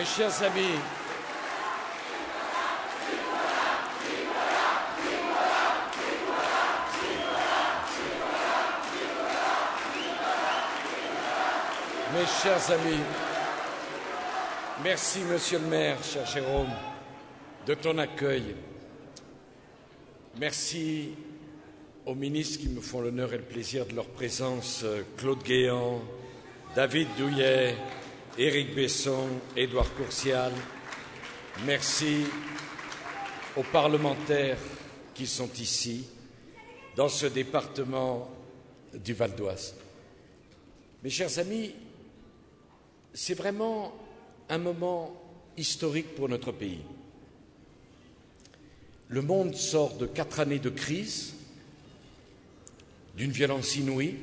Mes chers amis, merci Monsieur le maire, cher Jérôme, de ton accueil. Merci aux ministres qui me font l'honneur et le plaisir de leur présence, Claude Guéant, David Douillet, Éric Besson, Édouard Courcial. Merci aux parlementaires qui sont ici, dans ce département du Val d'Oise. Mes chers amis, c'est vraiment un moment historique pour notre pays. Le monde sort de 4 années de crise, d'une violence inouïe,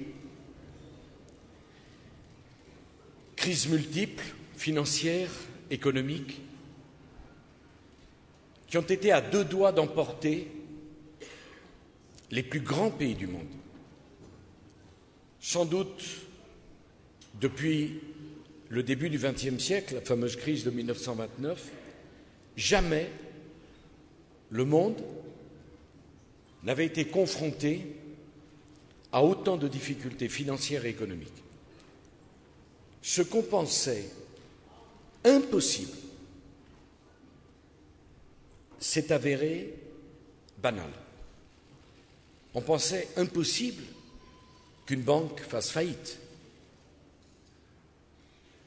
crises multiples, financières, économiques, qui ont été à 2 doigts d'emporter les plus grands pays du monde. Sans doute, depuis le début du XXe siècle, la fameuse crise de 1929, jamais le monde n'avait été confronté à autant de difficultés financières et économiques. Ce qu'on pensait impossible s'est avéré banal. On pensait impossible qu'une banque fasse faillite.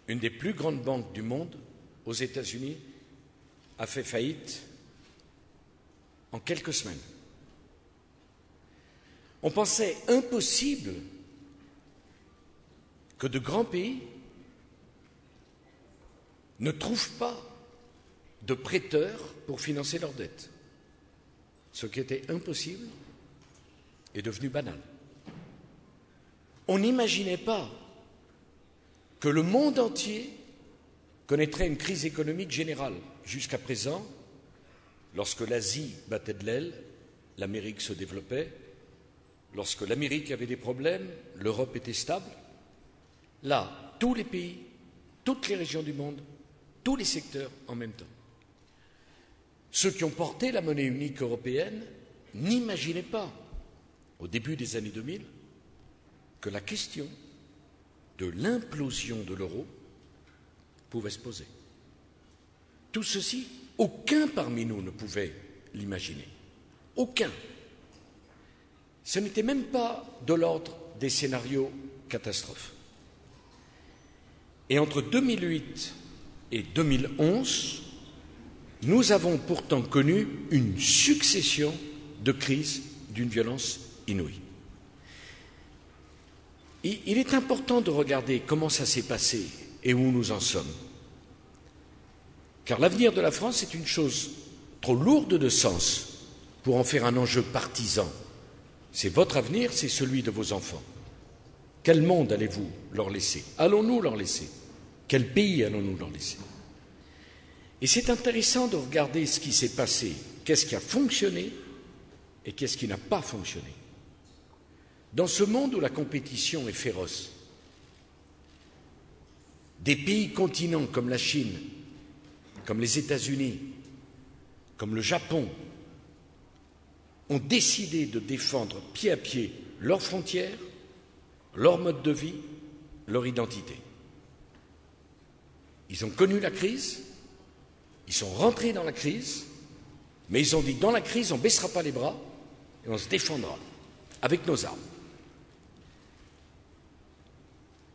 Une des plus grandes banques du monde, aux États-Unis, a fait faillite en quelques semaines. On pensait impossible que de grands pays ne trouvent pas de prêteurs pour financer leurs dettes. Ce qui était impossible est devenu banal. On n'imaginait pas que le monde entier connaîtrait une crise économique générale. Jusqu'à présent, lorsque l'Asie battait de l'aile, l'Amérique se développait. Lorsque l'Amérique avait des problèmes, l'Europe était stable. Là, tous les pays, toutes les régions du monde, tous les secteurs en même temps. Ceux qui ont porté la monnaie unique européenne n'imaginaient pas, au début des années 2000, que la question de l'implosion de l'euro pouvait se poser. Tout ceci, aucun parmi nous ne pouvait l'imaginer. Aucun. Ce n'était même pas de l'ordre des scénarios catastrophes. Et entre 2008 et 2011, nous avons pourtant connu une succession de crises d'une violence inouïe. Il est important de regarder comment ça s'est passé et où nous en sommes. Car l'avenir de la France est une chose trop lourde de sens pour en faire un enjeu partisan. C'est votre avenir, c'est celui de vos enfants. Quel monde allez-vous leur laisser? Allons-nous leur laisser? Quel pays allons-nous leur laisser? Et c'est intéressant de regarder ce qui s'est passé, qu'est-ce qui a fonctionné et qu'est-ce qui n'a pas fonctionné. Dans ce monde où la compétition est féroce, des pays continents comme la Chine, comme les États-Unis, comme le Japon, ont décidé de défendre pied à pied leurs frontières, leur mode de vie, leur identité. Ils ont connu la crise, ils sont rentrés dans la crise, mais ils ont dit dans la crise, on ne baissera pas les bras et on se défendra avec nos armes.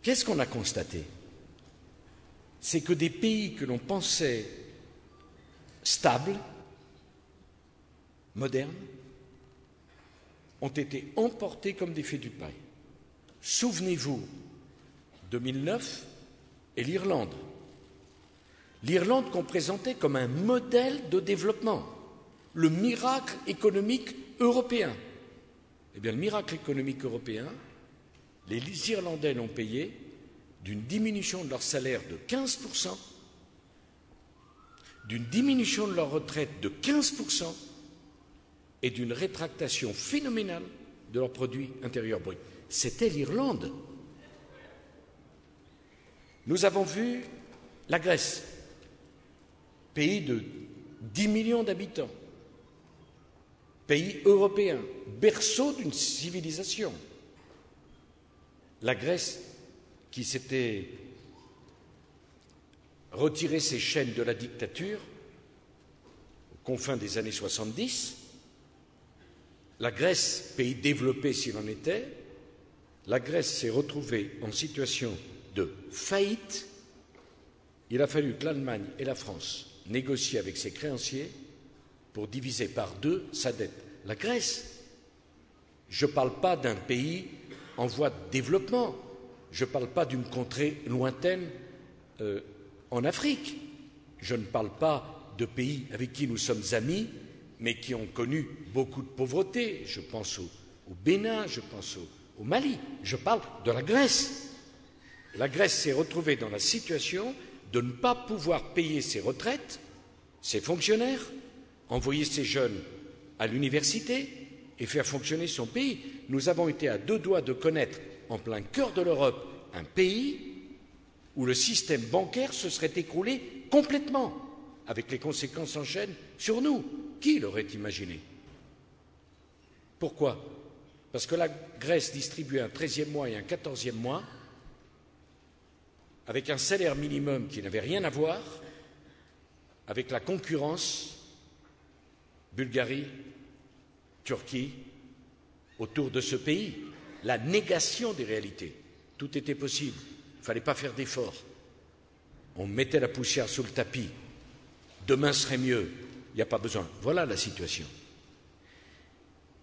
Qu'est-ce qu'on a constaté? C'est que des pays que l'on pensait stables, modernes, ont été emportés comme des fées du paille. Souvenez-vous, 2009 et l'Irlande. L'Irlande qu'on présentait comme un modèle de développement, le miracle économique européen. Eh bien, le miracle économique européen, les Irlandais l'ont payé d'une diminution de leur salaire de 15%, d'une diminution de leur retraite de 15% et d'une rétractation phénoménale de leur produit intérieur brut. C'était l'Irlande. Nous avons vu la Grèce. pays de 10 millions d'habitants, pays européen, berceau d'une civilisation. La Grèce, qui s'était retiré ses chaînes de la dictature aux confins des années 70, la Grèce, pays développé s'il en était, la Grèce s'est retrouvée en situation de faillite. Il a fallu que l'Allemagne et la France négocient avec ses créanciers pour diviser par 2 sa dette. La Grèce, je ne parle pas d'un pays en voie de développement, je ne parle pas d'une contrée lointaine en Afrique, je ne parle pas de pays avec qui nous sommes amis, mais qui ont connu beaucoup de pauvreté. Je pense au Bénin, je pense au Mali, je parle de la Grèce. La Grèce s'est retrouvée dans la situation de ne pas pouvoir payer ses retraites, ses fonctionnaires, envoyer ses jeunes à l'université et faire fonctionner son pays. Nous avons été à 2 doigts de connaître, en plein cœur de l'Europe, un pays où le système bancaire se serait écroulé complètement, avec les conséquences en chaîne sur nous. Qui l'aurait imaginé? Pourquoi? Parce que la Grèce distribuait un 13e mois et un 14e mois avec un salaire minimum qui n'avait rien à voir avec la concurrence Bulgarie, Turquie, autour de ce pays. La négation des réalités. Tout était possible. Il ne fallait pas faire d'efforts. On mettait la poussière sous le tapis. Demain serait mieux. Il n'y a pas besoin. Voilà la situation.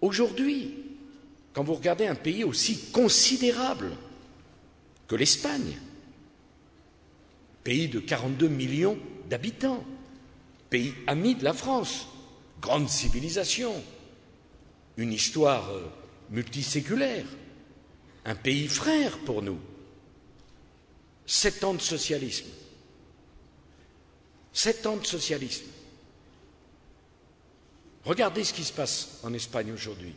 Aujourd'hui, quand vous regardez un pays aussi considérable que l'Espagne, pays de 42 millions d'habitants, pays ami de la France, grande civilisation, une histoire multiséculaire, un pays frère pour nous, 7 ans de socialisme. 7 ans de socialisme. Regardez ce qui se passe en Espagne aujourd'hui.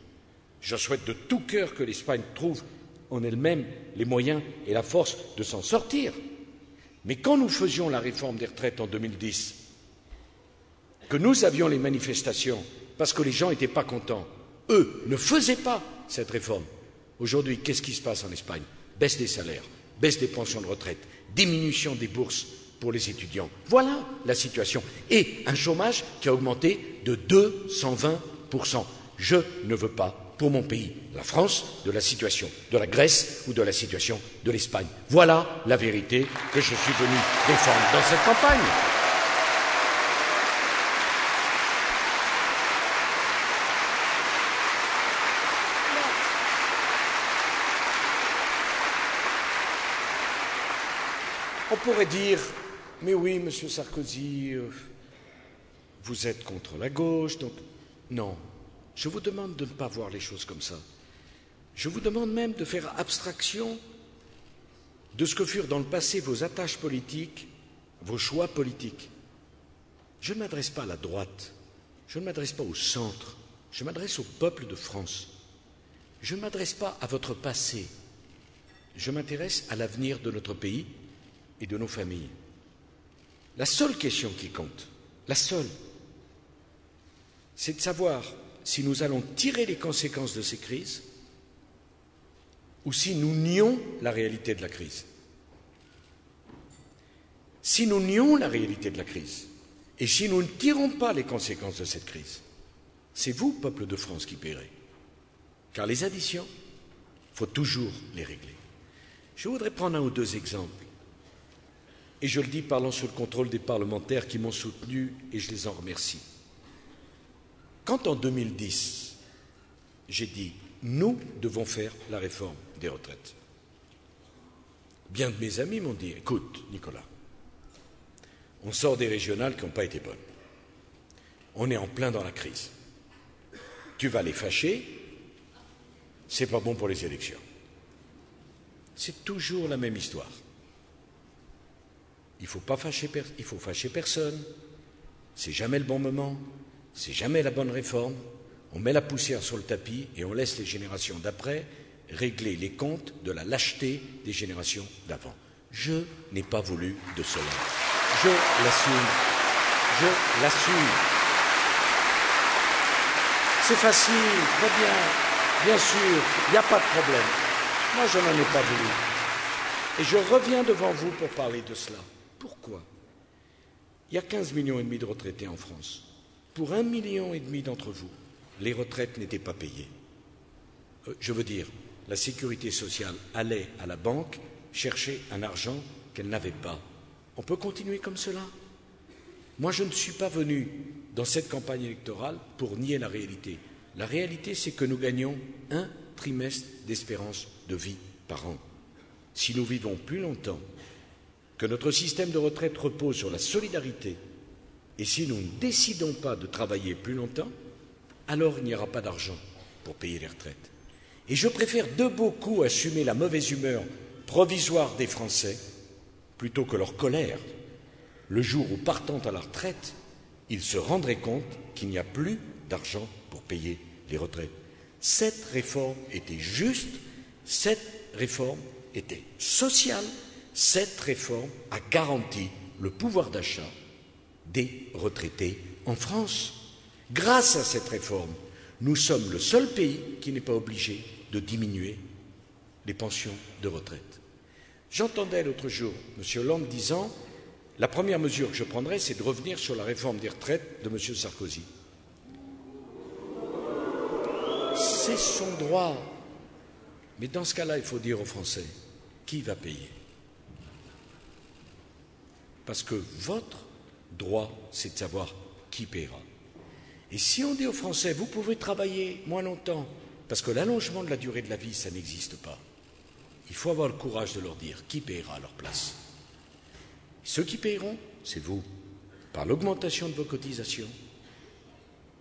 Je souhaite de tout cœur que l'Espagne trouve en elle-même les moyens et la force de s'en sortir. Mais quand nous faisions la réforme des retraites en 2010, que nous avions les manifestations parce que les gens n'étaient pas contents, eux ne faisaient pas cette réforme. Aujourd'hui, qu'est-ce qui se passe en Espagne? Baisse des salaires, baisse des pensions de retraite, diminution des bourses pour les étudiants. Voilà la situation. Et un chômage qui a augmenté de 220%. Je ne veux pas, pour mon pays, la France, de la situation de la Grèce ou de la situation de l'Espagne. Voilà la vérité que je suis venu défendre dans cette campagne. On pourrait dire, mais oui, Monsieur Sarkozy, vous êtes contre la gauche, donc... Non, je vous demande de ne pas voir les choses comme ça. Je vous demande même de faire abstraction de ce que furent dans le passé vos attaches politiques, vos choix politiques. Je ne m'adresse pas à la droite, je ne m'adresse pas au centre, je m'adresse au peuple de France. Je ne m'adresse pas à votre passé, je m'intéresse à l'avenir de notre pays et de nos familles. La seule question qui compte, la seule, c'est de savoir si nous allons tirer les conséquences de ces crises ou si nous nions la réalité de la crise. Si nous nions la réalité de la crise et si nous ne tirons pas les conséquences de cette crise, c'est vous, peuple de France, qui paierez. Car les additions, il faut toujours les régler. Je voudrais prendre 1 ou 2 exemples. Et je le dis parlant sous le contrôle des parlementaires qui m'ont soutenu et je les en remercie. Quand en 2010, j'ai dit « nous devons faire la réforme des retraites », bien de mes amis m'ont dit « écoute, Nicolas, on sort des régionales qui n'ont pas été bonnes. On est en plein dans la crise. Tu vas les fâcher, c'est pas bon pour les élections. » C'est toujours la même histoire. Il faut fâcher personne, c'est jamais le bon moment, c'est jamais la bonne réforme, on met la poussière sur le tapis et on laisse les générations d'après régler les comptes de la lâcheté des générations d'avant. Je n'ai pas voulu de cela. Je l'assume. Je l'assume. C'est facile, très bien sûr, il n'y a pas de problème. Moi, je n'en ai pas voulu. Et je reviens devant vous pour parler de cela. Pourquoi? Il y a 15,5 millions de retraités en France. Pour 1,5 million d'entre vous, les retraites n'étaient pas payées. Je veux dire, la sécurité sociale allait à la banque chercher un argent qu'elle n'avait pas. On peut continuer comme cela? Moi, je ne suis pas venu dans cette campagne électorale pour nier la réalité. La réalité, c'est que nous gagnons un trimestre d'espérance de vie par an. Si nous vivons plus longtemps, que notre système de retraite repose sur la solidarité, et si nous ne décidons pas de travailler plus longtemps, alors il n'y aura pas d'argent pour payer les retraites. Et je préfère de beaucoup assumer la mauvaise humeur provisoire des Français plutôt que leur colère le jour où, partant à la retraite, ils se rendraient compte qu'il n'y a plus d'argent pour payer les retraites. Cette réforme était juste, cette réforme était sociale, cette réforme a garanti le pouvoir d'achat des retraités en France. Grâce à cette réforme, nous sommes le seul pays qui n'est pas obligé de diminuer les pensions de retraite. J'entendais l'autre jour M. Hollande disant « La première mesure que je prendrai, c'est de revenir sur la réforme des retraites de M. Sarkozy. » C'est son droit. Mais dans ce cas-là, il faut dire aux Français, qui va payer? Parce que votre droit, c'est de savoir qui paiera. Et si on dit aux Français, vous pouvez travailler moins longtemps, parce que l'allongement de la durée de la vie, ça n'existe pas, il faut avoir le courage de leur dire qui paiera à leur place. Ceux qui paieront, c'est vous, par l'augmentation de vos cotisations.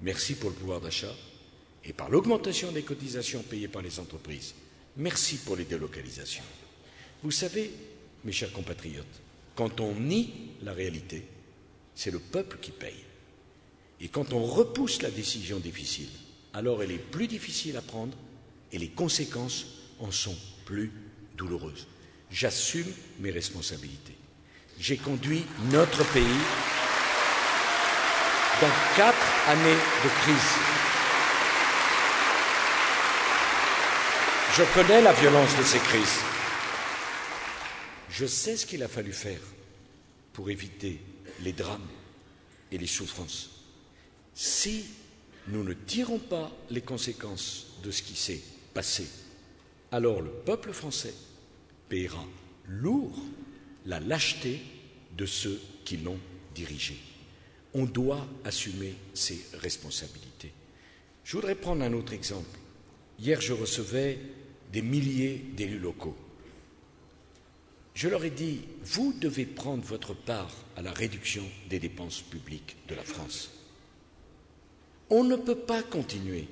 Merci pour le pouvoir d'achat. Et par l'augmentation des cotisations payées par les entreprises. Merci pour les délocalisations. Vous savez, mes chers compatriotes, quand on nie la réalité, c'est le peuple qui paye. Et quand on repousse la décision difficile, alors elle est plus difficile à prendre et les conséquences en sont plus douloureuses. J'assume mes responsabilités. J'ai conduit notre pays dans 4 années de crise. Je connais la violence de ces crises. Je sais ce qu'il a fallu faire pour éviter les drames et les souffrances. Si nous ne tirons pas les conséquences de ce qui s'est passé, alors le peuple français paiera lourd la lâcheté de ceux qui l'ont dirigé. On doit assumer ses responsabilités. Je voudrais prendre un autre exemple. Hier, je recevais des milliers d'élus locaux. Je leur ai dit, vous devez prendre votre part à la réduction des dépenses publiques de la France. On ne peut pas continuer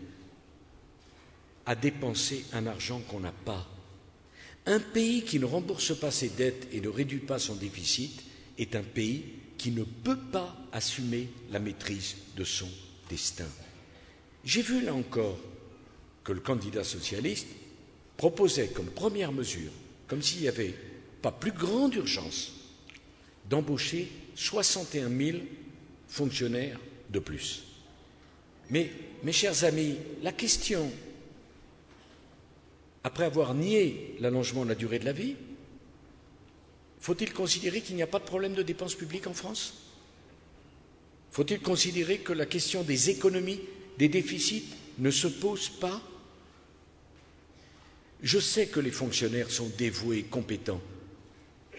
à dépenser un argent qu'on n'a pas. Un pays qui ne rembourse pas ses dettes et ne réduit pas son déficit est un pays qui ne peut pas assumer la maîtrise de son destin. J'ai vu là encore que le candidat socialiste proposait comme première mesure, comme s'il n'y avait pas plus grande urgence, d'embaucher 61 000 fonctionnaires de plus. Mais, mes chers amis, la question, après avoir nié l'allongement de la durée de la vie, faut-il considérer qu'il n'y a pas de problème de dépenses publiques en France? Faut-il considérer que la question des économies, des déficits ne se pose pas? Je sais que les fonctionnaires sont dévoués, compétents.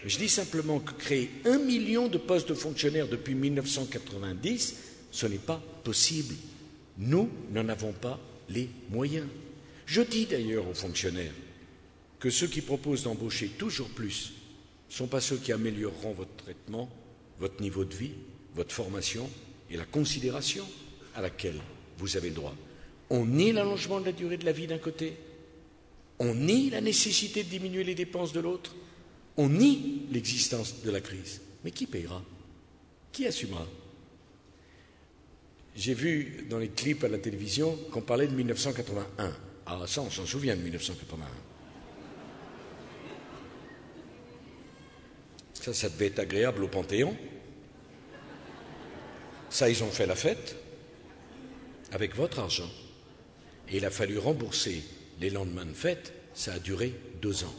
Mais je dis simplement que créer 1 million de postes de fonctionnaires depuis 1990, ce n'est pas possible. Nous n'en avons pas les moyens. Je dis d'ailleurs aux fonctionnaires que ceux qui proposent d'embaucher toujours plus ne sont pas ceux qui amélioreront votre traitement, votre niveau de vie, votre formation et la considération à laquelle vous avez le droit. On nie l'allongement de la durée de la vie d'un côté, on nie la nécessité de diminuer les dépenses de l'autre, on nie l'existence de la crise. Mais qui payera? Qui assumera? J'ai vu dans les clips à la télévision qu'on parlait de 1981. Ah, ça, on s'en souvient de 1981. Ça devait être agréable au Panthéon. Ça, ils ont fait la fête avec votre argent. Et il a fallu rembourser les lendemains de fête. Ça a duré 2 ans.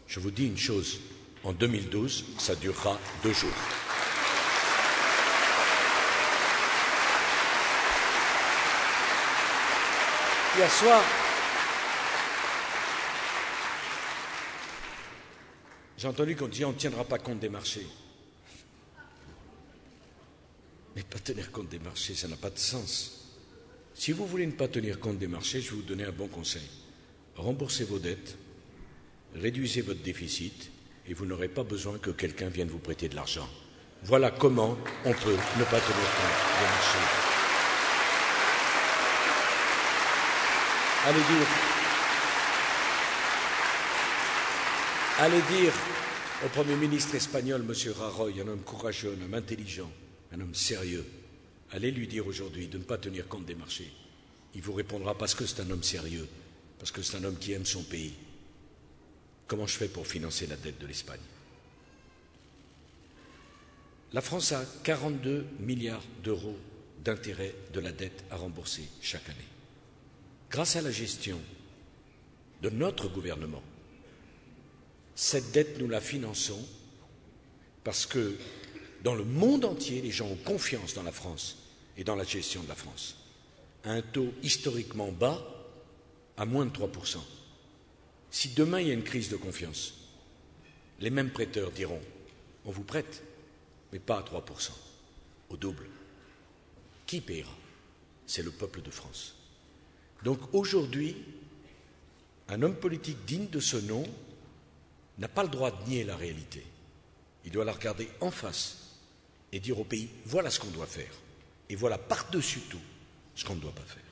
Je vous dis une chose, en 2012, ça durera 2 jours. Hier soir, j'ai entendu qu'on disait on ne tiendra pas compte des marchés. Mais pas tenir compte des marchés, ça n'a pas de sens. Si vous voulez ne pas tenir compte des marchés, je vais vous donner un bon conseil. Remboursez vos dettes, réduisez votre déficit et vous n'aurez pas besoin que quelqu'un vienne vous prêter de l'argent. Voilà comment on peut ne pas tenir compte des marchés. Allez dire au Premier ministre espagnol, M. Rajoy, un homme courageux, un homme intelligent, un homme sérieux, allez lui dire aujourd'hui de ne pas tenir compte des marchés. Il vous répondra parce que c'est un homme sérieux, parce que c'est un homme qui aime son pays. Comment je fais pour financer la dette de l'Espagne? La France a 42 milliards d'euros d'intérêts de la dette à rembourser chaque année. Grâce à la gestion de notre gouvernement, cette dette, nous la finançons parce que dans le monde entier, les gens ont confiance dans la France et dans la gestion de la France. À un taux historiquement bas, à moins de 3%. Si demain il y a une crise de confiance, les mêmes prêteurs diront « on vous prête, mais pas à 3%, au double ». Qui paiera? C'est le peuple de France. Donc aujourd'hui, un homme politique digne de ce nom n'a pas le droit de nier la réalité. Il doit la regarder en face et dire au pays, voilà ce qu'on doit faire. Et voilà par-dessus tout ce qu'on ne doit pas faire.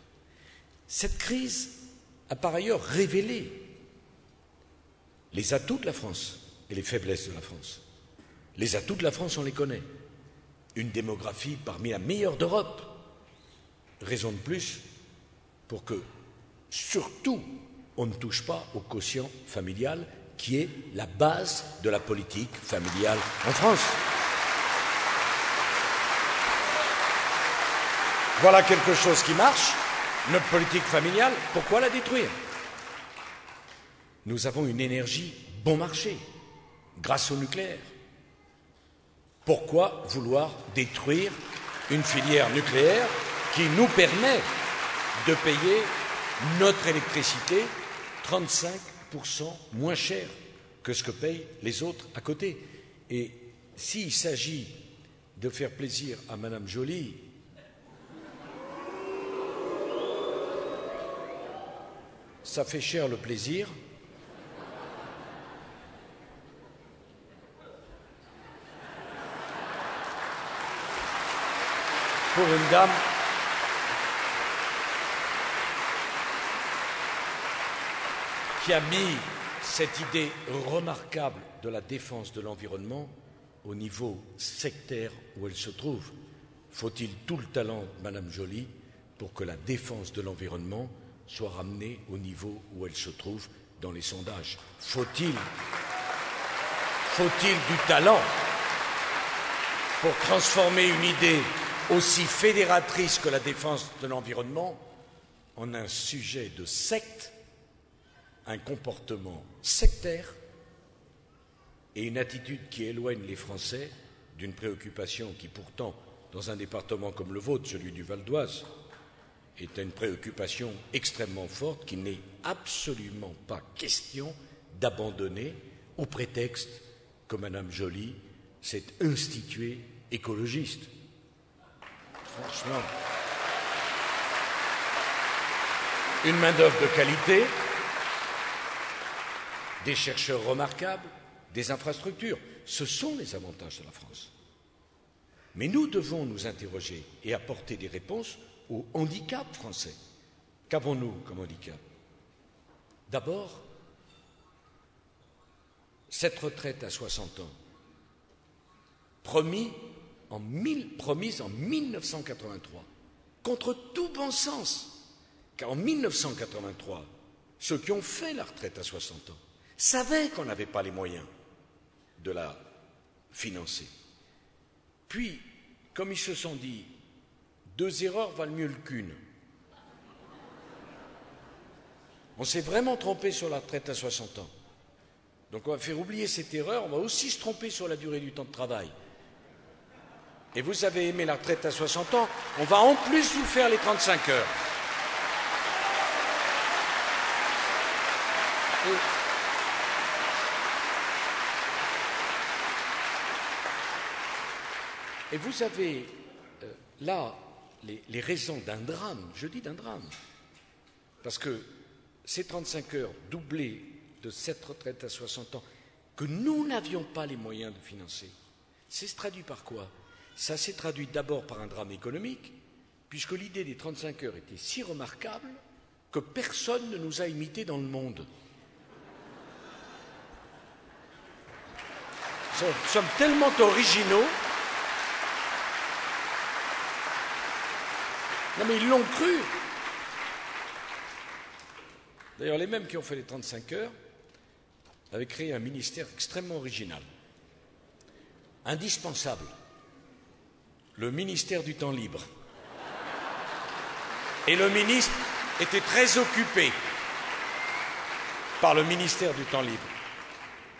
Cette crise a par ailleurs révélé les atouts de la France et les faiblesses de la France. Les atouts de la France, on les connaît. Une démographie parmi la meilleure d'Europe. Raison de plus pour que, surtout, on ne touche pas au quotient familial qui est la base de la politique familiale en France. Voilà quelque chose qui marche, notre politique familiale, pourquoi la détruire? Nous avons une énergie bon marché, grâce au nucléaire. Pourquoi vouloir détruire une filière nucléaire qui nous permet de payer notre électricité 35% moins cher que ce que payent les autres à côté? Et s'il s'agit de faire plaisir à Madame Joly, ça fait cher le plaisir. Pour une dame qui a mis cette idée remarquable de la défense de l'environnement au niveau sectaire où elle se trouve. Faut-il tout le talent de Madame Joly pour que la défense de l'environnement soit ramenée au niveau où elle se trouve dans les sondages? Faut-il du talent pour transformer une idée aussi fédératrice que la défense de l'environnement en un sujet de secte, un comportement sectaire et une attitude qui éloigne les Français d'une préoccupation qui pourtant, dans un département comme le vôtre, celui du Val d'Oise, est une préoccupation extrêmement forte qu'il n'est absolument pas question d'abandonner au prétexte que Madame Joly s'est instituée écologiste. Franchement, une main-d'œuvre de qualité, des chercheurs remarquables, des infrastructures, ce sont les avantages de la France. Mais nous devons nous interroger et apporter des réponses au handicap français. Qu'avons-nous comme handicap? D'abord, cette retraite à 60 ans, promise en 1983, contre tout bon sens, car en 1983, ceux qui ont fait la retraite à 60 ans savaient qu'on n'avait pas les moyens de la financer. Puis, comme ils se sont dit, 2 erreurs valent mieux qu'une. On s'est vraiment trompé sur la retraite à 60 ans. Donc on va faire oublier cette erreur, on va aussi se tromper sur la durée du temps de travail. Et vous avez aimé la retraite à 60 ans, on va en plus vous faire les 35 heures. Et vous avez là les raisons d'un drame, je dis d'un drame, parce que ces 35 heures doublées de cette retraite à 60 ans, que nous n'avions pas les moyens de financer, c'est se traduit par quoi? Ça s'est traduit d'abord par un drame économique, puisque l'idée des 35 heures était si remarquable que personne ne nous a imités dans le monde. Nous sommes tellement originaux. Non mais ils l'ont cru. D'ailleurs, les mêmes qui ont fait les 35 heures avaient créé un ministère extrêmement original, indispensable, le ministère du temps libre. Et le ministre était très occupé par le ministère du temps libre.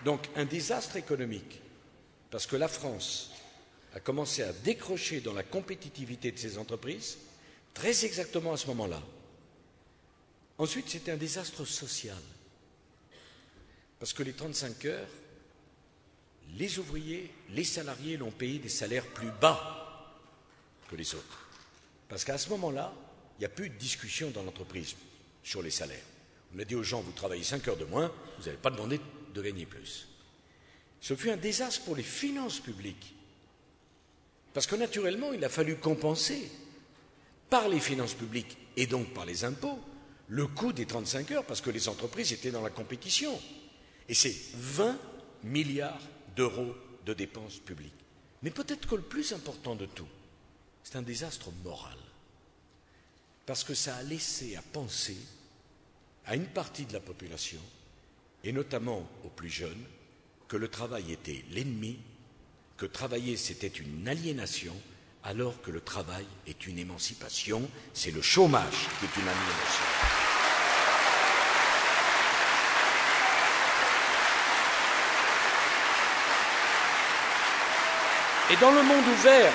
Donc un désastre économique, parce que la France a commencé à décrocher dans la compétitivité de ses entreprises très exactement à ce moment-là. Ensuite, c'était un désastre social, parce que les 35 heures, les ouvriers, les salariés l'ont payé des salaires plus bas que les autres. Parce qu'à ce moment-là, il n'y a plus de discussion dans l'entreprise sur les salaires. On a dit aux gens, vous travaillez 5 heures de moins, vous n'allez pas demander de gagner plus. Ce fut un désastre pour les finances publiques, parce que naturellement, il a fallu compenser par les finances publiques et donc par les impôts le coût des 35 heures, parce que les entreprises étaient dans la compétition. Et c'est 20 milliards d'euros de dépenses publiques. Mais peut-être que le plus important de tout, c'est un désastre moral, parce que ça a laissé à penser à une partie de la population, et notamment aux plus jeunes, que le travail était l'ennemi, que travailler c'était une aliénation, alors que le travail est une émancipation, c'est le chômage qui est une aliénation. Et dans le monde ouvert,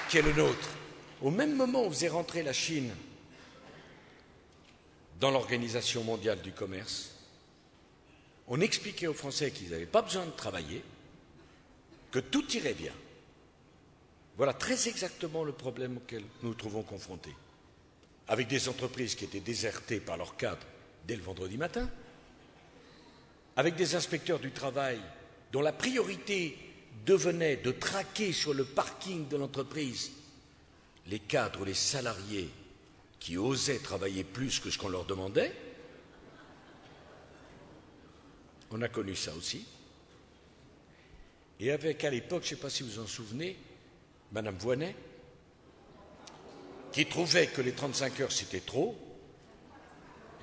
qui est le nôtre, au même moment où on faisait rentrer la Chine dans l'Organisation mondiale du commerce, on expliquait aux Français qu'ils n'avaient pas besoin de travailler, que tout irait bien. Voilà très exactement le problème auquel nous nous trouvons confrontés, avec des entreprises qui étaient désertées par leurs cadres dès le vendredi matin, avec des inspecteurs du travail dont la priorité devenait de traquer sur le parking de l'entreprise les cadres, les salariés qui osaient travailler plus que ce qu'on leur demandait. On a connu ça aussi. Et avec, à l'époque, je ne sais pas si vous en souvenez, Madame Voynet, qui trouvait que les 35 heures c'était trop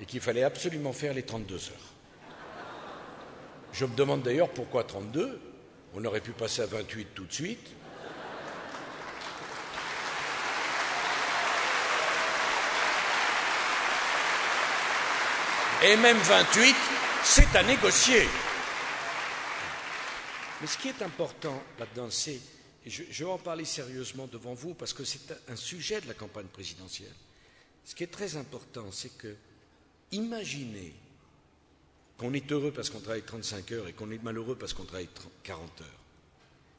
et qu'il fallait absolument faire les 32 heures. Je me demande d'ailleurs pourquoi 32, on aurait pu passer à 28 tout de suite. Et même 28, c'est à négocier. Mais ce qui est important là-dedans, c'est, et je vais en parler sérieusement devant vous, parce que c'est un sujet de la campagne présidentielle. Ce qui est très important, c'est que, imaginez qu'on est heureux parce qu'on travaille 35 heures et qu'on est malheureux parce qu'on travaille 40 heures.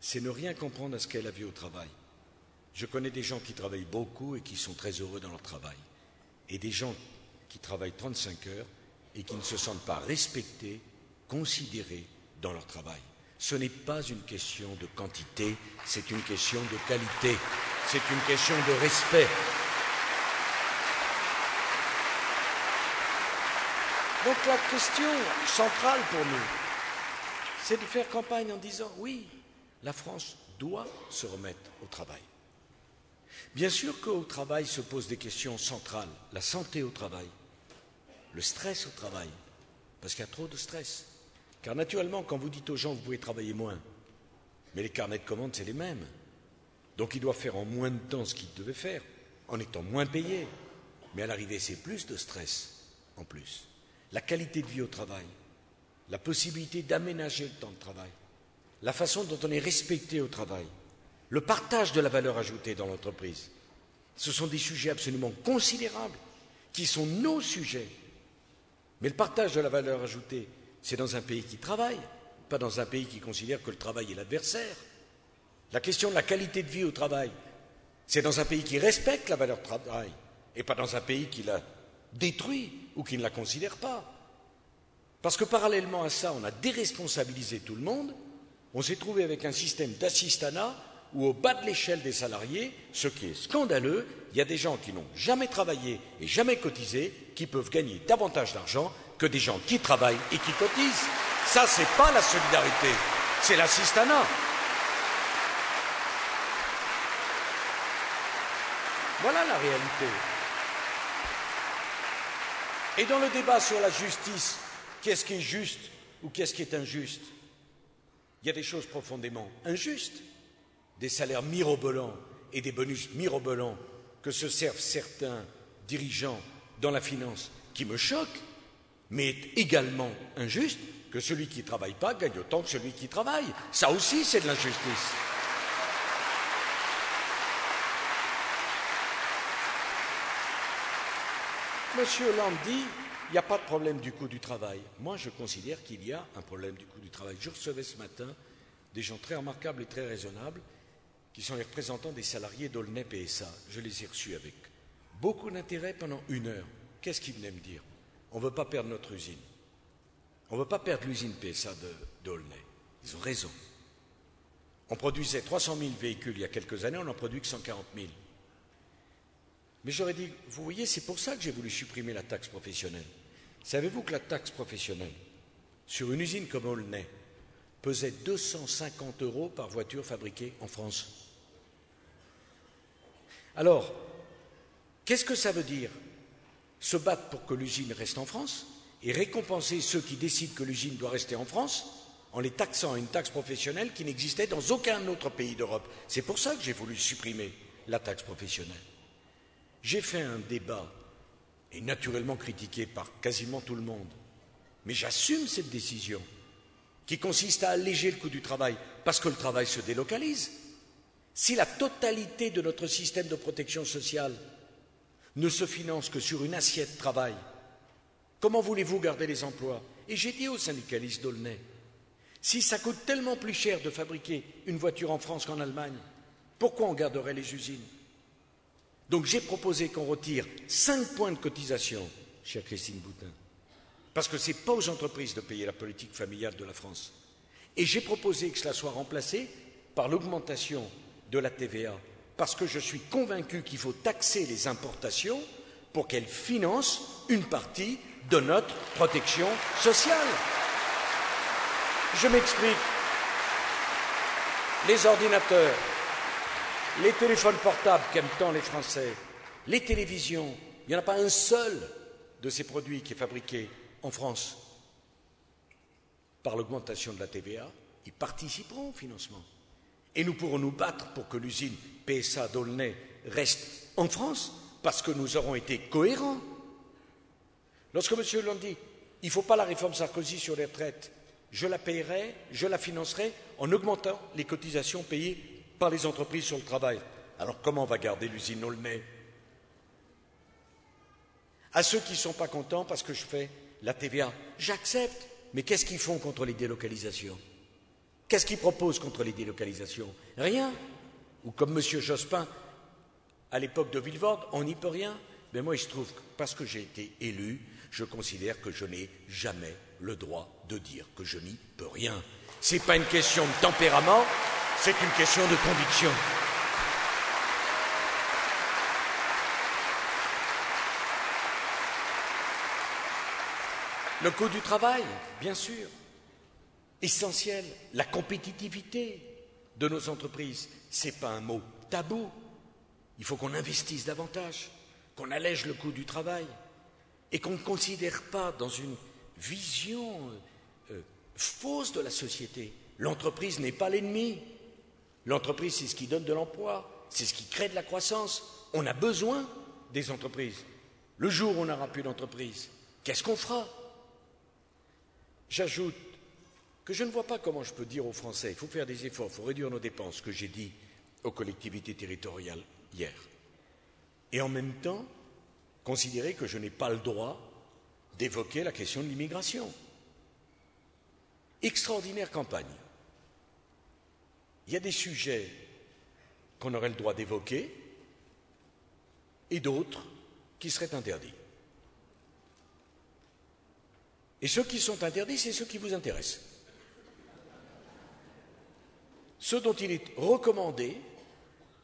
C'est ne rien comprendre à ce qu'est la vie au travail. Je connais des gens qui travaillent beaucoup et qui sont très heureux dans leur travail, et des gens qui travaillent 35 heures et qui ne se sentent pas respectés, considérés dans leur travail. Ce n'est pas une question de quantité, c'est une question de qualité, c'est une question de respect. Donc la question centrale pour nous, c'est de faire campagne en disant oui, la France doit se remettre au travail. Bien sûr qu'au travail se posent des questions centrales, la santé au travail, le stress au travail, parce qu'il y a trop de stress. Car naturellement, quand vous dites aux gens vous pouvez travailler moins, mais les carnets de commandes, c'est les mêmes. Donc il doit faire en moins de temps ce qu'il devait faire, en étant moins payé. Mais à l'arrivée, c'est plus de stress en plus. La qualité de vie au travail, la possibilité d'aménager le temps de travail, la façon dont on est respecté au travail, le partage de la valeur ajoutée dans l'entreprise. Ce sont des sujets absolument considérables, qui sont nos sujets. Mais le partage de la valeur ajoutée, c'est dans un pays qui travaille, pas dans un pays qui considère que le travail est l'adversaire. La question de la qualité de vie au travail, c'est dans un pays qui respecte la valeur travail, et pas dans un pays qui la détruit ou qui ne la considère pas. Parce que parallèlement à ça, on a déresponsabilisé tout le monde, on s'est trouvé avec un système d'assistanat où au bas de l'échelle des salariés, ce qui est scandaleux, il y a des gens qui n'ont jamais travaillé et jamais cotisé, qui peuvent gagner davantage d'argent que des gens qui travaillent et qui cotisent. Ça, c'est pas la solidarité, c'est l'assistanat. Voilà la réalité. Et dans le débat sur la justice, qu'est-ce qui est juste ou qu'est-ce qui est injuste? Il y a des choses profondément injustes, des salaires mirobolants et des bonus mirobolants que se servent certains dirigeants dans la finance qui me choquent, mais est également injuste que celui qui ne travaille pas gagne autant que celui qui travaille. Ça aussi, c'est de l'injustice. Monsieur Hollande dit il n'y a pas de problème du coût du travail. Moi, je considère qu'il y a un problème du coût du travail. Je recevais ce matin des gens très remarquables et très raisonnables qui sont les représentants des salariés d'Aulnay PSA. Je les ai reçus avec beaucoup d'intérêt pendant 1 heure. Qu'est-ce qu'ils venaient me dire? On ne veut pas perdre notre usine. On ne veut pas perdre l'usine PSA d'Aulnay. Ils ont raison. On produisait 300 000 véhicules il y a quelques années, on n'en produit que 140 000. Mais j'aurais dit, vous voyez, c'est pour ça que j'ai voulu supprimer la taxe professionnelle. Savez-vous que la taxe professionnelle, sur une usine comme Aulnay, pesait 250 € par voiture fabriquée en France? Alors, qu'est-ce que ça veut dire? Se battre pour que l'usine reste en France et récompenser ceux qui décident que l'usine doit rester en France en les taxant à une taxe professionnelle qui n'existait dans aucun autre pays d'Europe. C'est pour ça que j'ai voulu supprimer la taxe professionnelle. J'ai fait un débat, et naturellement critiqué par quasiment tout le monde, mais j'assume cette décision, qui consiste à alléger le coût du travail, parce que le travail se délocalise. Si la totalité de notre système de protection sociale ne se finance que sur une assiette de travail, comment voulez-vous garder les emplois? Et j'ai dit aux syndicalistes d'Aulnay, si ça coûte tellement plus cher de fabriquer une voiture en France qu'en Allemagne, pourquoi on garderait les usines? Donc j'ai proposé qu'on retire 5 points de cotisation, chère Christine Boutin, parce que ce n'est pas aux entreprises de payer la politique familiale de la France. Et j'ai proposé que cela soit remplacé par l'augmentation de la TVA, parce que je suis convaincu qu'il faut taxer les importations pour qu'elles financent une partie de notre protection sociale. Je m'explique. Les ordinateurs, les téléphones portables qu'aiment tant les Français, les télévisions, il n'y en a pas un seul de ces produits qui est fabriqué en France. Par l'augmentation de la TVA, ils participeront au financement. Et nous pourrons nous battre pour que l'usine PSA d'Aulnay reste en France, parce que nous aurons été cohérents. Lorsque M. Hollande dit « il ne faut pas la réforme Sarkozy sur les retraites », je la payerai, je la financerai en augmentant les cotisations payées par les entreprises sur le travail. Alors comment on va garder l'usine Aulnay? À ceux qui ne sont pas contents parce que je fais la TVA, j'accepte. Mais qu'est-ce qu'ils font contre les délocalisations? Qu'est-ce qu'ils proposent contre les délocalisations? Rien. Ou comme M. Jospin, à l'époque de Villevorde, on n'y peut rien. Mais moi, il se trouve que parce que j'ai été élu, je considère que je n'ai jamais le droit de dire que je n'y peux rien. Ce n'est pas une question de tempérament, c'est une question de conviction. Le coût du travail, bien sûr, essentiel. La compétitivité de nos entreprises, ce n'est pas un mot tabou. Il faut qu'on investisse davantage, qu'on allège le coût du travail et qu'on ne considère pas dans une vision fausse de la société. L'entreprise n'est pas l'ennemi. L'entreprise, c'est ce qui donne de l'emploi, c'est ce qui crée de la croissance. On a besoin des entreprises. Le jour où on n'aura plus d'entreprise, qu'est-ce qu'on fera? J'ajoute que je ne vois pas comment je peux dire aux Français, il faut faire des efforts, il faut réduire nos dépenses, ce que j'ai dit aux collectivités territoriales hier. Et en même temps, considérer que je n'ai pas le droit d'évoquer la question de l'immigration. Extraordinaire campagne. Il y a des sujets qu'on aurait le droit d'évoquer et d'autres qui seraient interdits. Et ceux qui sont interdits, c'est ceux qui vous intéressent. Ceux dont il est recommandé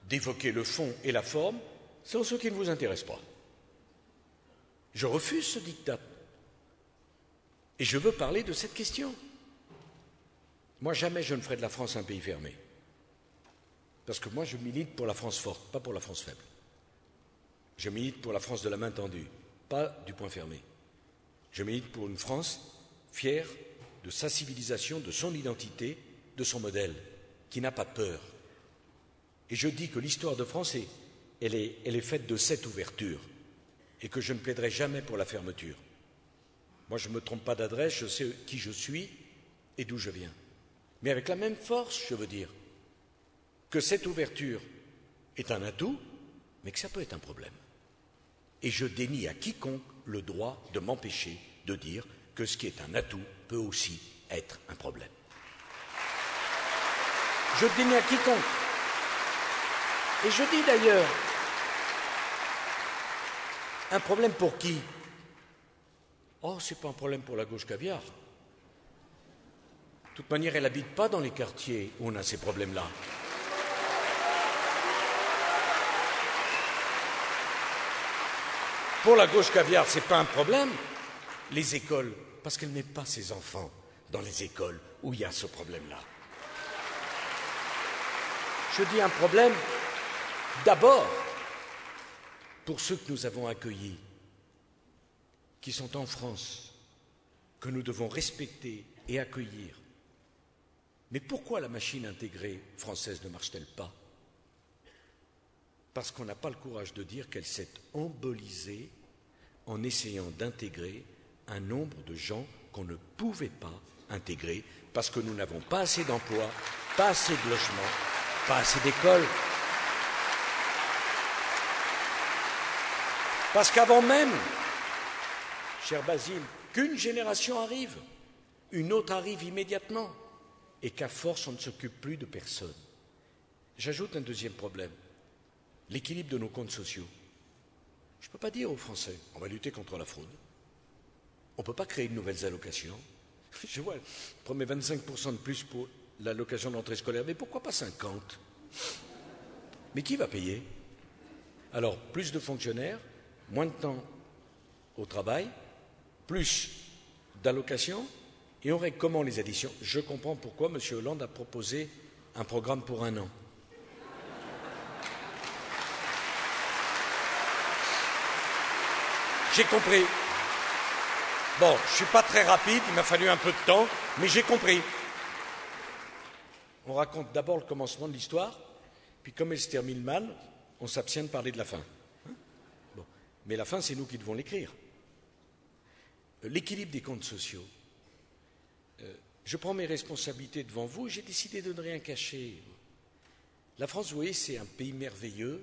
d'évoquer le fond et la forme sont ceux qui ne vous intéressent pas. Je refuse ce diktat. Et je veux parler de cette question. Moi, jamais je ne ferai de la France un pays fermé. Parce que moi, je milite pour la France forte, pas pour la France faible. Je milite pour la France de la main tendue, pas du poing fermé. Je milite pour une France fière de sa civilisation, de son identité, de son modèle, qui n'a pas peur. Et je dis que l'histoire de France, elle est faite de cette ouverture, et que je ne plaiderai jamais pour la fermeture. Moi, je ne me trompe pas d'adresse, je sais qui je suis et d'où je viens. Mais avec la même force, je veux dire que cette ouverture est un atout, mais que ça peut être un problème. Et je dénie à quiconque le droit de m'empêcher de dire que ce qui est un atout peut aussi être un problème. Je dénie à quiconque. Et je dis d'ailleurs, un problème pour qui? Oh, c'est pas un problème pour la gauche caviar. De toute manière, elle n'habite pas dans les quartiers où on a ces problèmes-là. Pour la gauche caviar, ce n'est pas un problème. Les écoles, parce qu'elle ne met pas ses enfants dans les écoles où il y a ce problème-là. Je dis un problème d'abord pour ceux que nous avons accueillis, qui sont en France, que nous devons respecter et accueillir. Mais pourquoi la machine intégrée française ne marche-t-elle pas? Parce qu'on n'a pas le courage de dire qu'elle s'est embolisée en essayant d'intégrer un nombre de gens qu'on ne pouvait pas intégrer parce que nous n'avons pas assez d'emplois, pas assez de logements, pas assez d'écoles. Parce qu'avant même, cher Basile, qu'une génération arrive, une autre arrive immédiatement, et qu'à force, on ne s'occupe plus de personne. J'ajoute un deuxième problème, l'équilibre de nos comptes sociaux. Je ne peux pas dire aux Français, on va lutter contre la fraude. On ne peut pas créer de nouvelles allocations. Je vois, on promet 25% de plus pour l'allocation d'entrée scolaire, mais pourquoi pas 50%? Mais qui va payer? Alors, plus de fonctionnaires, moins de temps au travail, plus d'allocations, et on règle comment les additions? Je comprends pourquoi M. Hollande a proposé un programme pour 1 an. J'ai compris. Bon, je ne suis pas très rapide, il m'a fallu un peu de temps, mais j'ai compris. On raconte d'abord le commencement de l'histoire, puis comme elle se termine mal, on s'abstient de parler de la fin. Bon. Mais la fin, c'est nous qui devons l'écrire. L'équilibre des comptes sociaux. Je prends mes responsabilités devant vous et j'ai décidé de ne rien cacher. La France, vous voyez, c'est un pays merveilleux.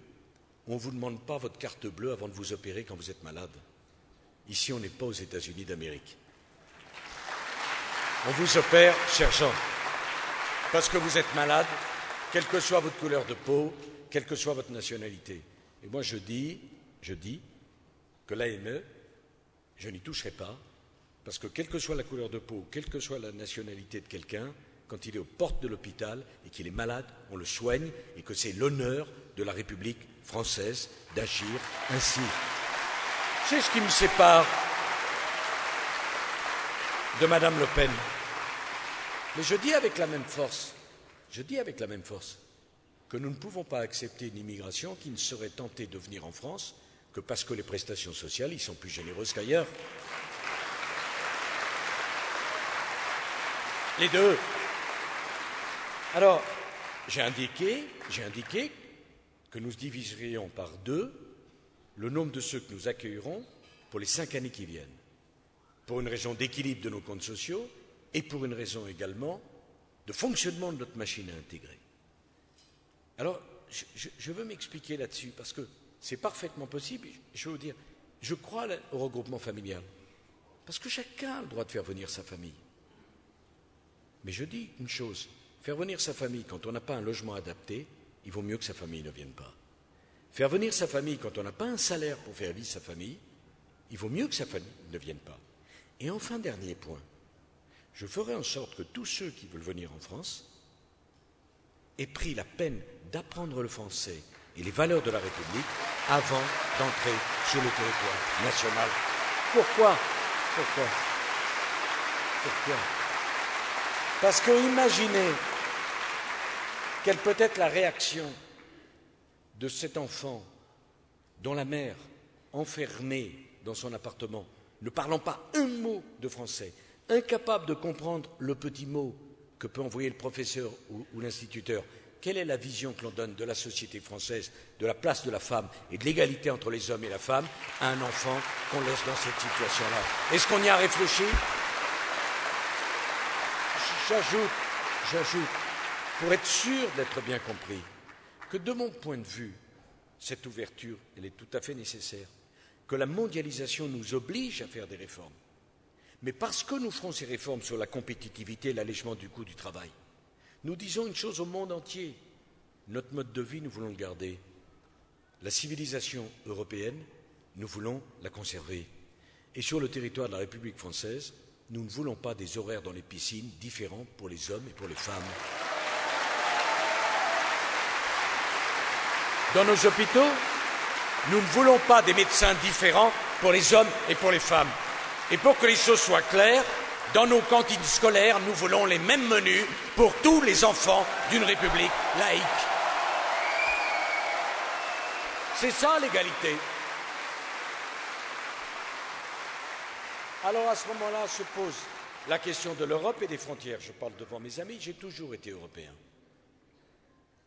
On ne vous demande pas votre carte bleue avant de vous opérer quand vous êtes malade. Ici, on n'est pas aux États-Unis d'Amérique. On vous opère, cher Jean, parce que vous êtes malade, quelle que soit votre couleur de peau, quelle que soit votre nationalité. Et moi, je dis que l'AME, je n'y toucherai pas, parce que quelle que soit la couleur de peau, quelle que soit la nationalité de quelqu'un, quand il est aux portes de l'hôpital et qu'il est malade, on le soigne et que c'est l'honneur de la République française d'agir ainsi. C'est ce qui me sépare de Madame Le Pen. Mais je dis avec la même force, que nous ne pouvons pas accepter une immigration qui ne serait tentée de venir en France que parce que les prestations sociales y sont plus généreuses qu'ailleurs. Les deux. Alors, j'ai indiqué que nous diviserions par 2 le nombre de ceux que nous accueillerons pour les 5 années qui viennent, pour une raison d'équilibre de nos comptes sociaux et pour une raison également de fonctionnement de notre machine à intégrer. Alors, je veux m'expliquer là-dessus parce que c'est parfaitement possible. Je veux vous dire, je crois au regroupement familial parce que chacun a le droit de faire venir sa famille. Mais je dis une chose, faire venir sa famille quand on n'a pas un logement adapté, il vaut mieux que sa famille ne vienne pas. Faire venir sa famille quand on n'a pas un salaire pour faire vivre sa famille, il vaut mieux que sa famille ne vienne pas. Et enfin, dernier point, je ferai en sorte que tous ceux qui veulent venir en France aient pris la peine d'apprendre le français et les valeurs de la République avant d'entrer sur le territoire national. Pourquoi? Parce que imaginez quelle peut être la réaction de cet enfant dont la mère, enfermée dans son appartement, ne parlant pas un mot de français, incapable de comprendre le petit mot que peut envoyer le professeur ou l'instituteur. Quelle est la vision que l'on donne de la société française, de la place de la femme et de l'égalité entre les hommes et la femme à un enfant qu'on laisse dans cette situation-là? Est-ce qu'on y a réfléchi? J'ajoute, pour être sûr d'être bien compris, que de mon point de vue, cette ouverture, elle est tout à fait nécessaire, que la mondialisation nous oblige à faire des réformes. Mais parce que nous ferons ces réformes sur la compétitivité et l'allègement du coût du travail, nous disons une chose au monde entier. Notre mode de vie, nous voulons le garder. La civilisation européenne, nous voulons la conserver. Et sur le territoire de la République française, nous ne voulons pas des horaires dans les piscines différents pour les hommes et pour les femmes. Dans nos hôpitaux, nous ne voulons pas des médecins différents pour les hommes et pour les femmes. Et pour que les choses soient claires, dans nos cantines scolaires, nous voulons les mêmes menus pour tous les enfants d'une république laïque. C'est ça l'égalité. Alors à ce moment-là se pose la question de l'Europe et des frontières. Je parle devant mes amis, j'ai toujours été européen.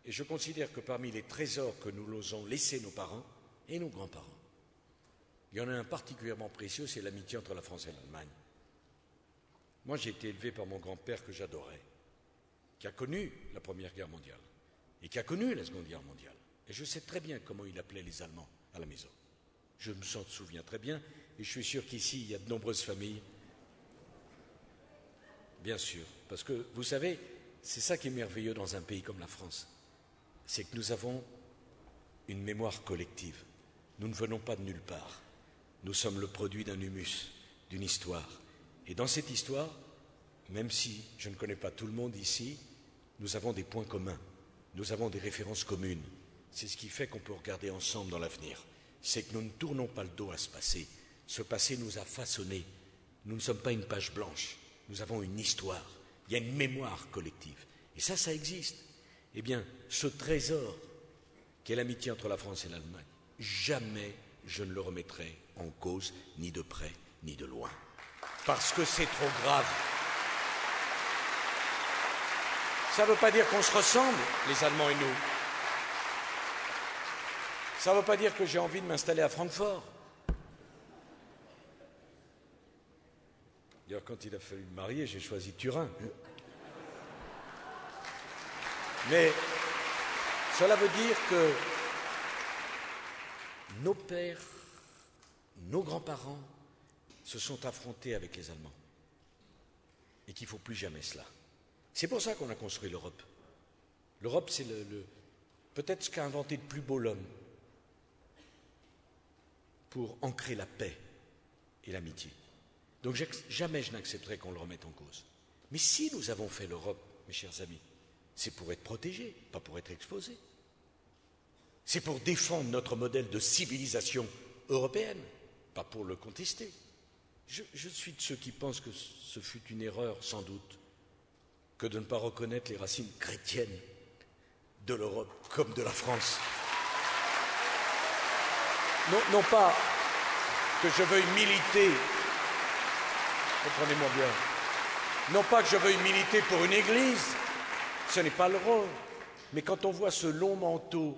Et je considère que parmi les trésors que nous osons laisser nos parents et nos grands-parents, il y en a un particulièrement précieux, c'est l'amitié entre la France et l'Allemagne. Moi, j'ai été élevé par mon grand-père que j'adorais, qui a connu la Première Guerre mondiale et qui a connu la Seconde Guerre mondiale. Et je sais très bien comment il appelait les Allemands à la maison. Je me souviens très bien, et je suis sûr qu'ici, il y a de nombreuses familles. Bien sûr, parce que, vous savez, c'est ça qui est merveilleux dans un pays comme la France. C'est que nous avons une mémoire collective. Nous ne venons pas de nulle part. Nous sommes le produit d'un humus, d'une histoire. Et dans cette histoire, même si je ne connais pas tout le monde ici, nous avons des points communs. Nous avons des références communes. C'est ce qui fait qu'on peut regarder ensemble dans l'avenir. C'est que nous ne tournons pas le dos à ce passé. Ce passé nous a façonnés. Nous ne sommes pas une page blanche. Nous avons une histoire. Il y a une mémoire collective. Et ça existe. Eh bien, ce trésor qu'est l'amitié entre la France et l'Allemagne, jamais je ne le remettrai en cause, ni de près, ni de loin. Parce que c'est trop grave. Ça ne veut pas dire qu'on se ressemble, les Allemands et nous. Ça ne veut pas dire que j'ai envie de m'installer à Francfort. D'ailleurs, quand il a fallu me marier, j'ai choisi Turin. Mais cela veut dire que nos pères, nos grands-parents se sont affrontés avec les Allemands et qu'il ne faut plus jamais cela. C'est pour ça qu'on a construit l'Europe. L'Europe, c'est peut-être ce qu'a inventé de plus beau l'homme pour ancrer la paix et l'amitié. Donc jamais je n'accepterai qu'on le remette en cause. Mais si nous avons fait l'Europe, mes chers amis, c'est pour être protégés, pas pour être exposés. C'est pour défendre notre modèle de civilisation européenne, pas pour le contester. Je suis de ceux qui pensent que ce fut une erreur, sans doute, que de ne pas reconnaître les racines chrétiennes de l'Europe comme de la France. Non pas que je veuille militer, comprenez-moi bien, non pas que je veuille militer pour une église, ce n'est pas le rôle. Mais quand on voit ce long manteau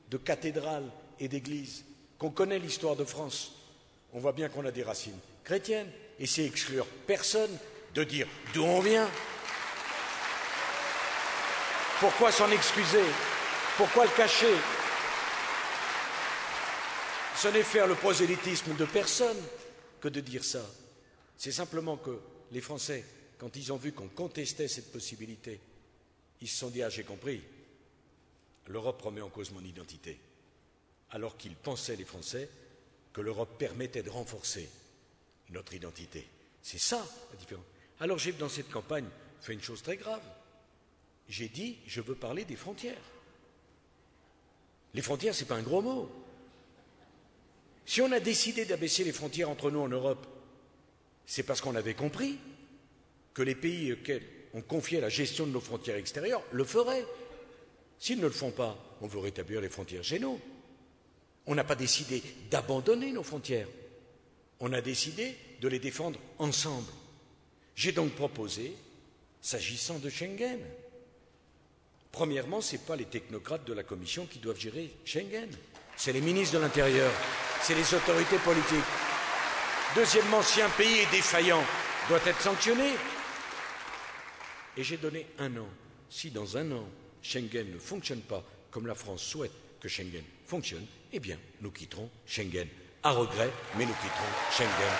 de cathédrales et d'églises, qu'on connaît l'histoire de France, on voit bien qu'on a des racines chrétiennes, et c'est exclure personne de dire d'où on vient. Pourquoi s'en excuser? Pourquoi le cacher? Ce n'est faire le prosélytisme de personne que de dire ça. C'est simplement que les Français, quand ils ont vu qu'on contestait cette possibilité, ils se sont dit « Ah, j'ai compris, l'Europe remet en cause mon identité », alors qu'ils pensaient, les Français, que l'Europe permettait de renforcer notre identité. C'est ça la différence. Alors j'ai, dans cette campagne, fait une chose très grave. J'ai dit « Je veux parler des frontières ». Les frontières, ce n'est pas un gros mot. Si on a décidé d'abaisser les frontières entre nous en Europe, c'est parce qu'on avait compris que les pays auxquels on confiait la gestion de nos frontières extérieures le feraient. S'ils ne le font pas, on veut rétablir les frontières chez nous. On n'a pas décidé d'abandonner nos frontières. On a décidé de les défendre ensemble. J'ai donc proposé, s'agissant de Schengen, premièrement, ce n'est pas les technocrates de la Commission qui doivent gérer Schengen, c'est les ministres de l'Intérieur, c'est les autorités politiques. Deuxièmement, si un pays est défaillant, doit être sanctionné. Et j'ai donné un an. Si dans un an, Schengen ne fonctionne pas comme la France souhaite que Schengen fonctionne, eh bien, nous quitterons Schengen. À regret, mais nous quitterons Schengen.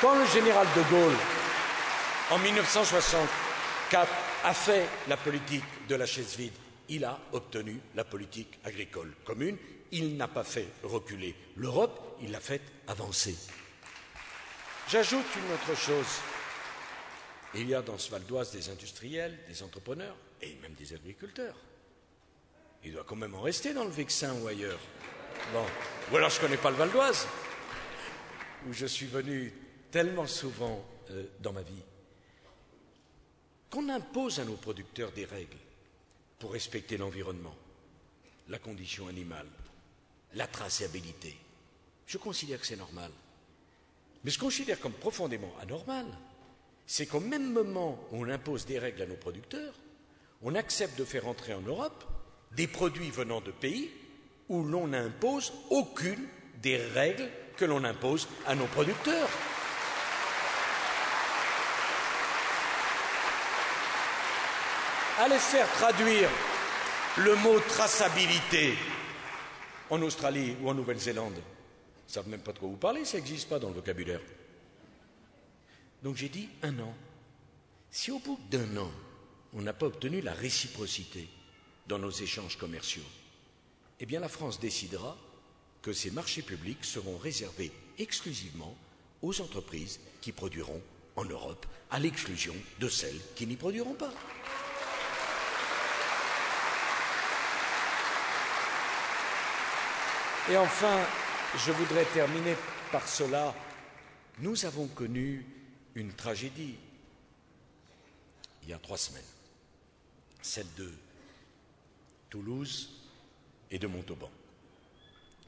Quand le général de Gaulle, en 1964, a fait la politique de la chaise vide, il a obtenu la politique agricole commune. Il n'a pas fait reculer l'Europe, il l'a fait avancer. J'ajoute une autre chose. Il y a dans ce Val d'Oise des industriels, des entrepreneurs et même des agriculteurs. Il doit quand même en rester dans le Vexin ou ailleurs. Bon. Ou alors je ne connais pas le Val d'Oise, où je suis venu tellement souvent dans ma vie. Qu'on impose à nos producteurs des règles pour respecter l'environnement, la condition animale, la traçabilité. Je considère que c'est normal. Mais je considère comme profondément anormal, c'est qu'au même moment où on impose des règles à nos producteurs, on accepte de faire entrer en Europe des produits venant de pays où l'on n'impose aucune des règles que l'on impose à nos producteurs. Allez faire traduire le mot traçabilité en Australie ou en Nouvelle-Zélande. Ils ne savent même pas de quoi vous parlez, ça n'existe pas dans le vocabulaire. Donc j'ai dit un an. Si au bout d'un an, on n'a pas obtenu la réciprocité dans nos échanges commerciaux, eh bien la France décidera que ces marchés publics seront réservés exclusivement aux entreprises qui produiront en Europe, à l'exclusion de celles qui n'y produiront pas. Et enfin, je voudrais terminer par cela. Nous avons connu une tragédie il y a 3 semaines, celle de Toulouse et de Montauban.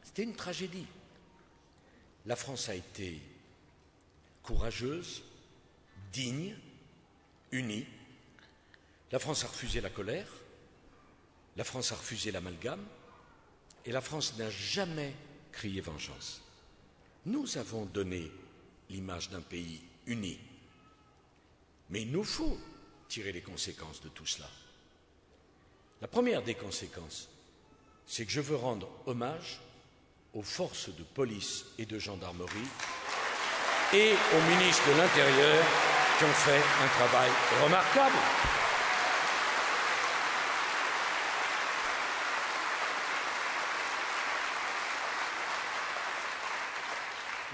C'était une tragédie. La France a été courageuse, digne, unie. La France a refusé la colère, la France a refusé l'amalgame, et la France n'a jamais crié vengeance. Nous avons donné l'image d'un pays uni. Mais il nous faut tirer les conséquences de tout cela. La première des conséquences, c'est que je veux rendre hommage aux forces de police et de gendarmerie et aux ministres de l'Intérieur qui ont fait un travail remarquable.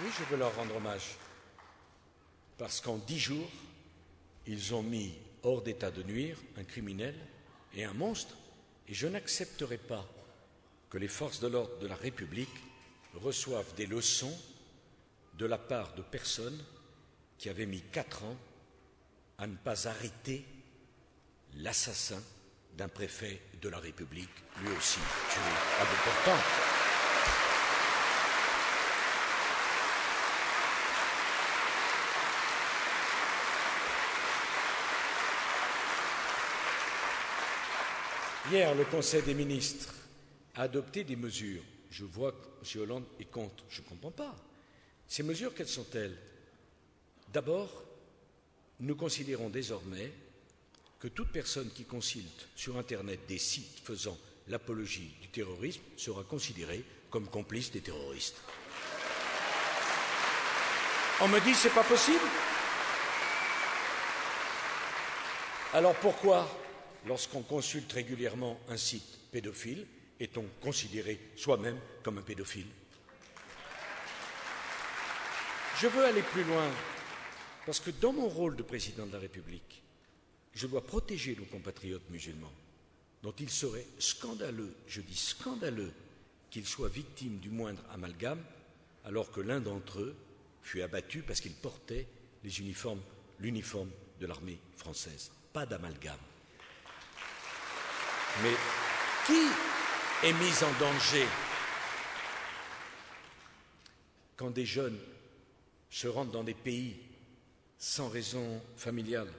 Oui, je veux leur rendre hommage, parce qu'en 10 jours, ils ont mis hors d'état de nuire un criminel et un monstre, et je n'accepterai pas que les forces de l'ordre de la République reçoivent des leçons de la part de personnes qui avaient mis 4 ans à ne pas arrêter l'assassin d'un préfet de la République, lui aussi tué à bout portant. Hier, le Conseil des ministres a adopté des mesures. Je vois que M. Hollande est contre. Je ne comprends pas. Ces mesures, quelles sont-elles? D'abord, nous considérons désormais que toute personne qui consulte sur Internet des sites faisant l'apologie du terrorisme sera considérée comme complice des terroristes. On me dit c'est pas possible. Alors pourquoi, lorsqu'on consulte régulièrement un site pédophile, est-on considéré soi-même comme un pédophile? Je veux aller plus loin, parce que dans mon rôle de président de la République, je dois protéger nos compatriotes musulmans, dont il serait scandaleux, je dis scandaleux, qu'ils soient victimes du moindre amalgame, alors que l'un d'entre eux fut abattu parce qu'il portait l'uniforme de l'armée française. Pas d'amalgame. Mais qui est mis en danger quand des jeunes se rendent dans des pays sans raison familiale,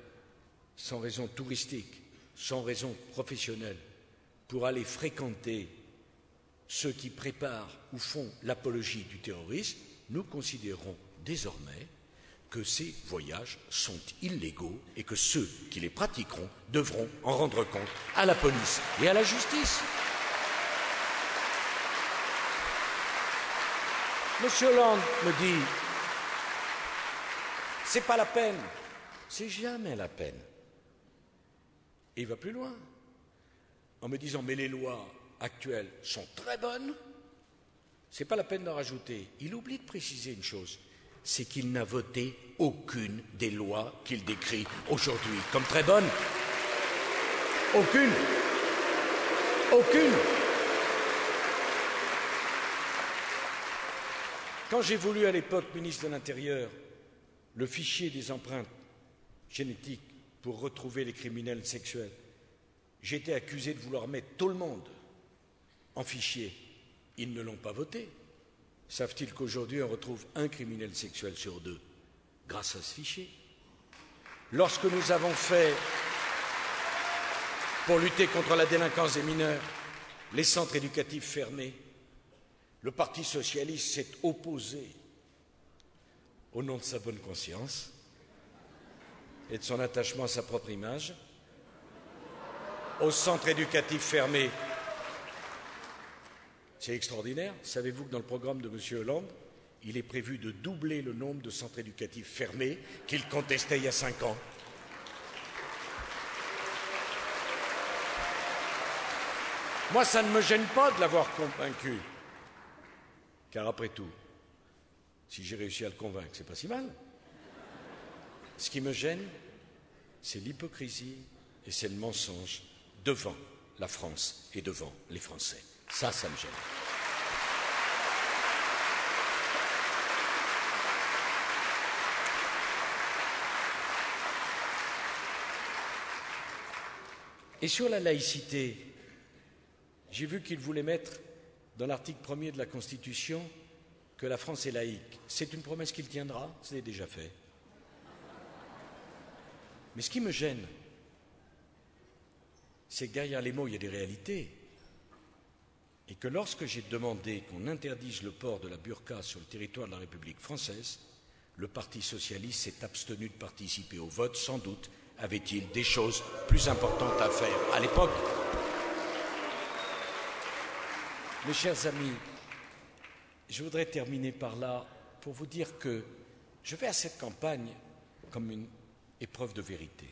sans raison touristique, sans raison professionnelle, pour aller fréquenter ceux qui préparent ou font l'apologie du terrorisme? Nous considérons désormais que ces voyages sont illégaux et que ceux qui les pratiqueront devront en rendre compte à la police et à la justice. Monsieur Hollande me dit « c'est pas la peine ». C'est jamais la peine. Et il va plus loin, en me disant « mais les lois actuelles sont très bonnes, c'est pas la peine d'en rajouter ». Il oublie de préciser une chose, c'est qu'il n'a voté aucune des lois qu'il décrit aujourd'hui comme très bonnes. Aucune. Aucune. Quand j'ai voulu à l'époque, ministre de l'Intérieur, le fichier des empreintes génétiques pour retrouver les criminels sexuels, j'ai été accusé de vouloir mettre tout le monde en fichier. Ils ne l'ont pas voté. Savent-ils qu'aujourd'hui on retrouve un criminel sexuel sur 2 grâce à ce fichier? Lorsque nous avons fait, pour lutter contre la délinquance des mineurs, les centres éducatifs fermés, le Parti socialiste s'est opposé, au nom de sa bonne conscience et de son attachement à sa propre image, aux centres éducatifs fermés. C'est extraordinaire. Savez-vous que dans le programme de M. Hollande, il est prévu de doubler le nombre de centres éducatifs fermés qu'il contestait il y a 5 ans? Moi, ça ne me gêne pas de l'avoir convaincu. Car après tout, si j'ai réussi à le convaincre, c'est pas si mal. Ce qui me gêne, c'est l'hypocrisie et c'est le mensonge devant la France et devant les Français. Ça me gêne. Et sur la laïcité, j'ai vu qu'il voulait mettre dans l'article 1er de la Constitution que la France est laïque. C'est une promesse qu'il tiendra, c'est déjà fait. Mais ce qui me gêne, c'est que derrière les mots, il y a des réalités. Et que lorsque j'ai demandé qu'on interdise le port de la burqa sur le territoire de la République française, le Parti socialiste s'est abstenu de participer au vote. Sans doute avait-il des choses plus importantes à faire à l'époque. Mes chers amis, je voudrais terminer par là pour vous dire que je vais à cette campagne comme une épreuve de vérité.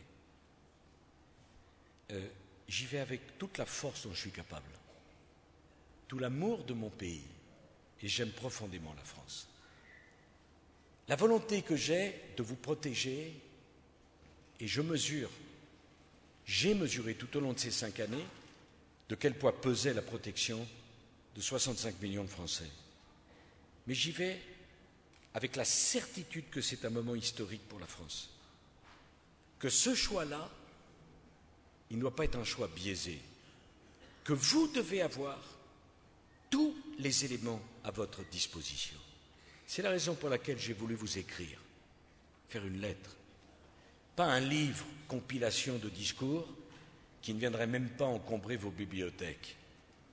J'y vais avec toute la force dont je suis capable, tout l'amour de mon pays, et j'aime profondément la France. La volonté que j'ai de vous protéger, et j'ai mesuré tout au long de ces 5 années de quel poids pesait la protection de 65 millions de Français. Mais j'y vais avec la certitude que c'est un moment historique pour la France. Que ce choix-là, il ne doit pas être un choix biaisé. Que vous devez avoir tous les éléments à votre disposition. C'est la raison pour laquelle j'ai voulu vous écrire, faire une lettre. Pas un livre, compilation de discours, qui ne viendrait même pas encombrer vos bibliothèques.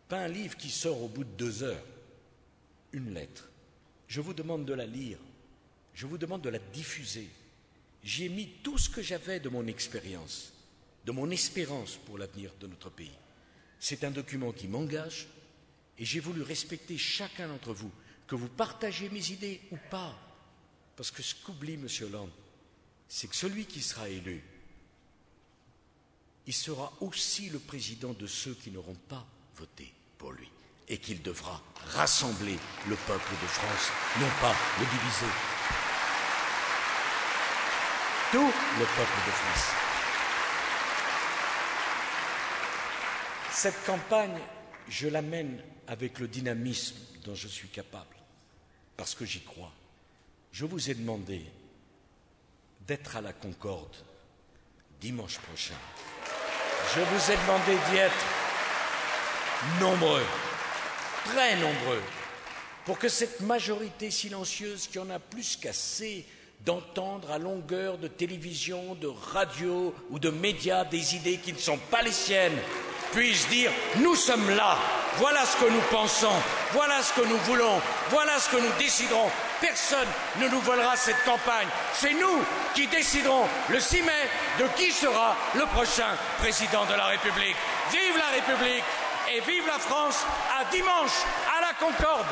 Pas un livre qui sort au bout de 2 heures. Une lettre. Je vous demande de la lire. Je vous demande de la diffuser. J'y ai mis tout ce que j'avais de mon expérience, de mon espérance pour l'avenir de notre pays. C'est un document qui m'engage et j'ai voulu respecter chacun d'entre vous, que vous partagez mes idées ou pas. Parce que ce qu'oublie M. Hollande, c'est que celui qui sera élu, il sera aussi le président de ceux qui n'auront pas voté pour lui et qu'il devra rassembler le peuple de France, non pas le diviser. Tout le peuple de France. Cette campagne, je la mène avec le dynamisme dont je suis capable, parce que j'y crois. Je vous ai demandé d'être à la Concorde dimanche prochain. Je vous ai demandé d'y être nombreux, très nombreux, pour que cette majorité silencieuse qui en a plus qu'assez d'entendre à longueur de télévision, de radio ou de médias des idées qui ne sont pas les siennes, puisse dire « Nous sommes là, voilà ce que nous pensons, voilà ce que nous voulons, voilà ce que nous déciderons. Personne ne nous volera cette campagne. C'est nous qui déciderons le 6 mai de qui sera le prochain président de la République. Vive la République et vive la France. À dimanche à la Concorde.